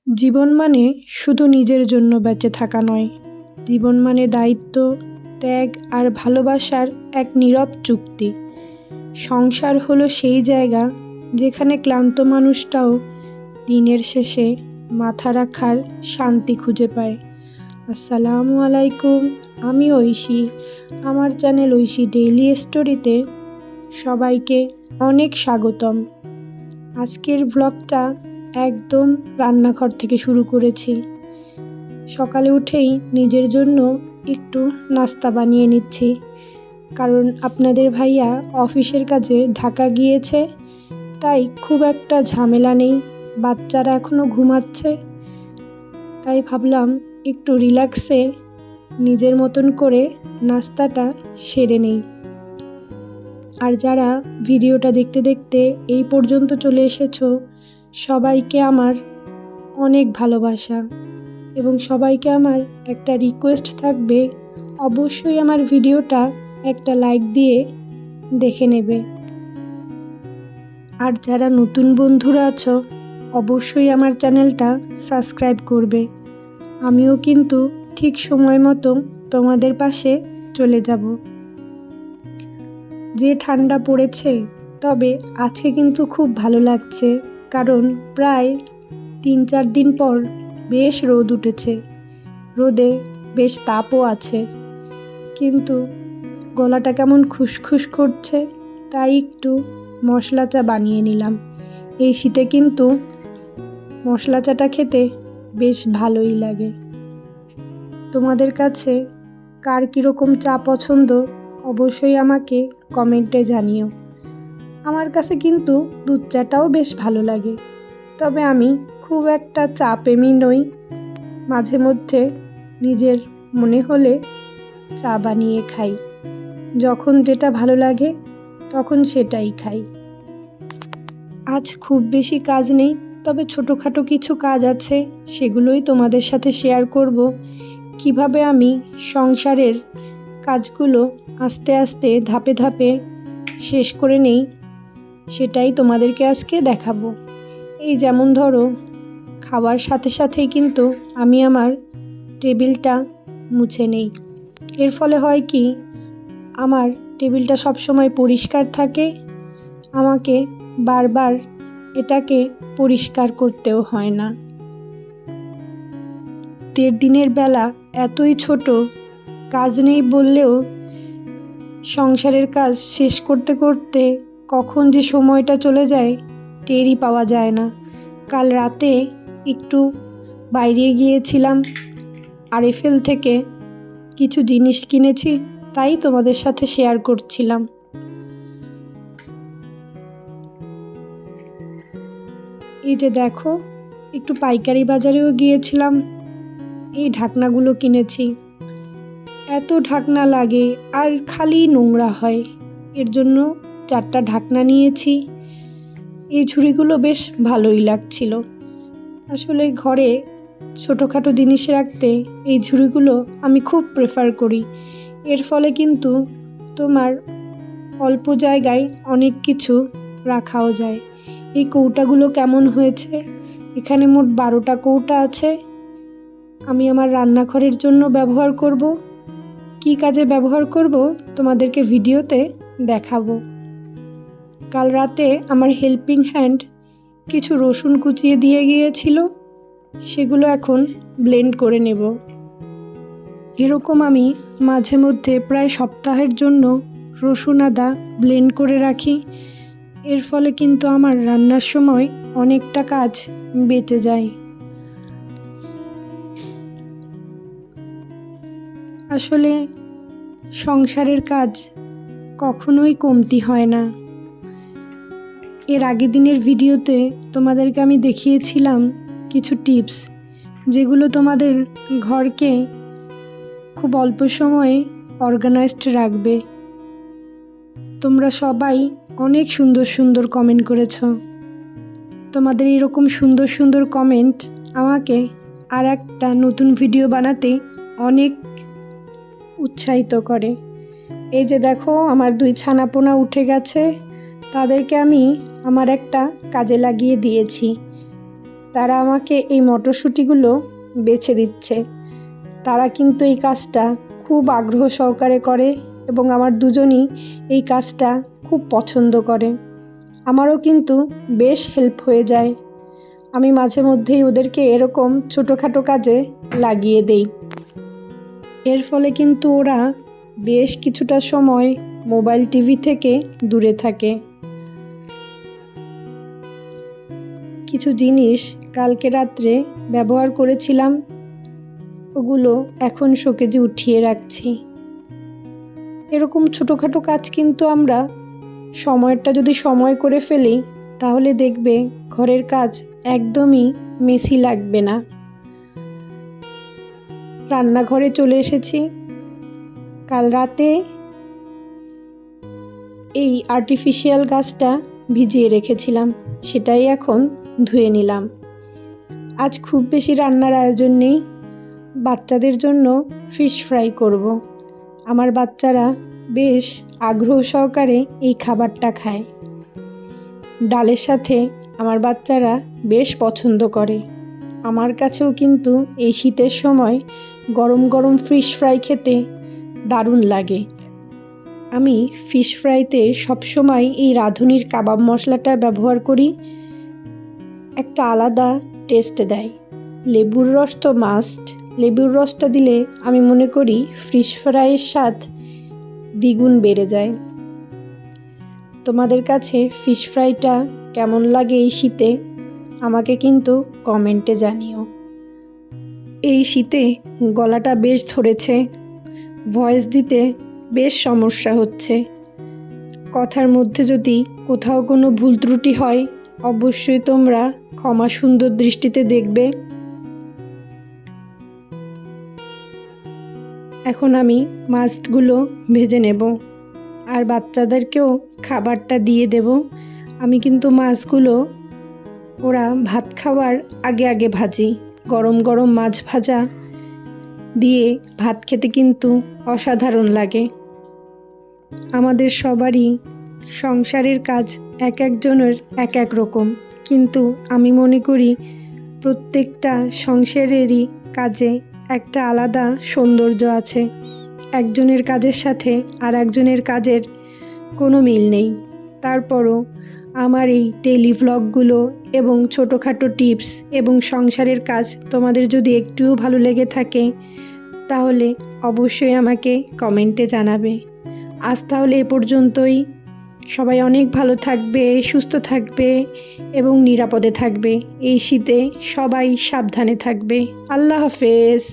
জীবন মানে শুধু নিজের জন্য বেঁচে থাকা নয়, জীবন মানে দায়িত্ব, ত্যাগ আর ভালোবাসার এক নীরব চুক্তি। সংসার হলো সেই জায়গা যেখানে ক্লান্ত মানুষটাও দিনের শেষে মাথা রাখার শান্তি খুঁজে পায়। আসসালামু আলাইকুম, আমি ঐশী। আমার চ্যানেল ঐশী ডেইলি স্টোরিতে সবাইকে অনেক স্বাগতম। আজকের ব্লগটা একদম রান্নাঘর থেকে শুরু করেছি। সকালে উঠেই নিজের জন্য একটু নাস্তা বানিয়ে নিচ্ছি, কারণ আপনাদের ভাইয়া অফিসের কাজে ঢাকা গিয়েছে, তাই খুব একটা ঝামেলা নেই। বাচ্চারা এখনও ঘুমাচ্ছে, তাই ভাবলাম একটু রিল্যাক্সে নিজের মতন করে নাস্তাটা সেরে নেই। আর যারা ভিডিওটা দেখতে দেখতে এই পর্যন্ত চলে এসেছো, সবাইকে আমার অনেক ভালোবাসা এবং সবাইকে আমার একটা রিকোয়েস্ট থাকবে, অবশ্যই আমার ভিডিওটা একটা লাইক দিয়ে দেখে নেবে। আর যারা নতুন বন্ধুরা আছো, অবশ্যই আমার চ্যানেলটা সাবস্ক্রাইব করবে। আমিও কিন্তু ঠিক সময় মতো তোমাদের পাশে চলে যাব। যে ঠান্ডা পড়েছে, তবে আজকে কিন্তু খুব ভালো লাগছে, কারণ প্রায় 3-4 দিন পর বেশ রোদ উঠেছে। রোদে বেশ তাপও আছে, কিন্তু গলাটা কেমন খুসখুস করছে, তাই একটু মশলা চা বানিয়ে নিলাম। এই শীতে কিন্তু মশলা চাটা খেতে বেশ ভালোই লাগে। তোমাদের কাছে কার কীরকম চা পছন্দ, অবশ্যই আমাকে কমেন্টে জানিও। আমার কাছে কিন্তু দুধ চাটাও বেশ ভালো লাগে, তবে আমি খুব একটা চা প্রেমী নই। মাঝে মধ্যে নিজের মনে হলে চা বানিয়ে খাই, যখন যেটা ভালো লাগে তখন সেটাই খাই। আজ খুব বেশি কাজ নেই, তবে ছোটোখাটো কিছু কাজ আছে, সেগুলোই তোমাদের সাথে শেয়ার করব। কিভাবে আমি সংসারের কাজগুলো আস্তে আস্তে ধাপে ধাপে শেষ করে নেই, সেটাই তোমাদেরকে আজকে দেখাবো। এই যেমন ধরো, খাওয়ার সাথে সাথেই কিন্তু আমি আমার টেবিলটা মুছে নেই। এর ফলে হয় কি, আমার টেবিলটা সবসময় পরিষ্কার থাকে, আমাকে বারবার এটাকে পরিষ্কার করতেও হয় না। 1.5 দিনের বেলা এতই ছোট, কাজ নেই বললেও সংসারের কাজ শেষ করতে করতে কখন যে সময়টা চলে যায় টেরই পাওয়া যায় না। কাল রাতে একটু বাইরে গিয়েছিলাম, আরএফএল থেকে কিছু জিনিস কিনেছি, তাই তোমাদের সাথে শেয়ার করছিলাম। এই যে দেখো, একটু পাইকারি বাজারেও গিয়েছিলাম, এই ঢাকনাগুলো কিনেছি। এত ঢাকনা লাগে আর খালি নোংরা হয়, এর জন্য 4টা ঢাকনা নিয়েছি। এই ঝুড়িগুলো বেশ ভালোই লাগছিল। আসলে ঘরে ছোটোখাটো জিনিস রাখতে এই ঝুড়িগুলো আমি খুব প্রেফার করি। এর ফলে কিন্তু তোমার অল্প জায়গায় অনেক কিছু রাখাও যায়। এই কৌটাগুলো কেমন হয়েছে, এখানে মোট 12টা কৌটা আছে। আমি আমার রান্নাঘরের জন্য ব্যবহার করব। কী কাজে ব্যবহার করব তোমাদেরকে ভিডিওতে দেখাবো। কাল রাতে আমার হেল্পিং হ্যান্ড কিছু রসুন কুচিয়ে দিয়ে গিয়েছিল, সেগুলো এখন ব্লেন্ড করে নেব। এরকম আমি মাঝে মধ্যে প্রায় সপ্তাহের জন্য রসুন আদা ব্লেন্ড করে রাখি। এর ফলে কিন্তু আমার রান্নার সময় অনেকটা কাজ বেঁচে যায়। আসলে সংসারের কাজ কখনোই কমতি হয় না। এর আগের দিনের ভিডিওতে তোমাদেরকে আমি দেখিয়েছিলাম কিছু টিপস, যেগুলো তোমাদের ঘরকে খুব অল্প সময়ে অর্গানাইজড রাখবে। তোমরা সবাই অনেক সুন্দর সুন্দর কমেন্ট করেছ। তোমাদের এরকম সুন্দর সুন্দর কমেন্ট আমাকে আর একটা নতুন ভিডিও বানাতে অনেক উৎসাহিত করে। এই যে দেখো, আমার 2 ছানাপোনা উঠে গেছে, তাদেরকে আমি আমার একটা কাজে লাগিয়ে দিয়েছি। তারা আমাকে এই মটরশুঁটিগুলো বেছে দিচ্ছে। তারা কিন্তু এই কাজটা খুব আগ্রহ সহকারে করে এবং আমার দুজনই এই কাজটা খুব পছন্দ করে। আমারও কিন্তু বেশ হেল্প হয়ে যায়। আমি মাঝে মধ্যেই ওদেরকে এরকম ছোটোখাটো কাজে লাগিয়ে দেই। এর ফলে কিন্তু ওরা বেশ কিছুটা সময় মোবাইল টিভি থেকে দূরে থাকে। কিছু জিনিস কালকে রাত্রে ব্যবহার করেছিলাম, ওগুলো এখন শোকেজে উঠিয়ে রাখছি। এরকম ছোটোখাটো কাজ কিন্তু আমরা সময়টা যদি সময় করে ফেলি তাহলে দেখবে ঘরের কাজ একদমই মেসি লাগবে না। রান্নাঘরে চলে এসেছি। কাল রাতে এই আর্টিফিশিয়াল গাছটা ভিজিয়ে রেখেছিলাম, সেটাই এখন ধুয়ে নিলাম। আজ খুব বেশি রান্নার আয়োজন নেই, বাচ্চাদের জন্য ফিশ ফ্রাই করব। আমার বাচ্চারা বেশ আগ্রহ সহকারে এই খাবারটা খায়। ডালের সাথে আমার বাচ্চারা বেশ পছন্দ করে। আমার কাছেও কিন্তু এই শীতের সময় গরম গরম ফিশ ফ্রাই খেতে দারুণ লাগে। আমি ফিশ ফ্রাইতে সবসময় এই রাঁধুনির কাবাব মশলাটা ব্যবহার করি, একটা আলাদা টেস্ট দেয়। লেবুর রস তো মাস্ট, লেবুর রসটা দিলে আমি মনে করি ফিশ ফ্রাইয়ের স্বাদ দ্বিগুণ বেড়ে যায়। তোমাদের কাছে ফিশ ফ্রাইটা কেমন লাগে এই শীতে আমাকে কিন্তু কমেন্টে জানিও। এই শীতে গলাটা বেশ ধরেছে, ভয়েস দিতে বেশ সমস্যা হচ্ছে। কথার মধ্যে যদি কোথাও কোনো ভুল ত্রুটি হয় অবশ্যই তোমরা ক্ষমা সুন্দর দৃষ্টিতে দেখবে। এখন আমি মাছগুলো ভেজে নেব আর বাচ্চাদেরকেও খাবারটা দিয়ে দেব। আমি কিন্তু মাছগুলো ওরা ভাত খাওয়ার আগে আগে ভাজি। গরম গরম মাছ ভাজা দিয়ে ভাত খেতে কিন্তু অসাধারণ লাগে। আমাদের সবারই সংসারের কাজ এক একজনের এক এক রকম, কিন্তু আমি মনে করি প্রত্যেকটা সংসারেরই কাজে একটা আলাদা সৌন্দর্য আছে। একজনের কাজের সাথে আর একজনের কাজের কোনো মিল নেই। তারপরও আমার এই ডেইলি ভ্লগগুলো এবং ছোটোখাটো টিপস এবং সংসারের কাজ তোমাদের যদি একটুও ভালো লেগে থাকে তাহলে অবশ্যই আমাকে কমেন্টে জানাবে। আজ তাহলে এ পর্যন্তই। সবাই অনেক ভালো থাকবে, সুস্থ থাকবে এবং নিরাপদে থাকবে। এই শীতে সবাই সাবধানে থাকবে। আল্লাহ হাফেজ।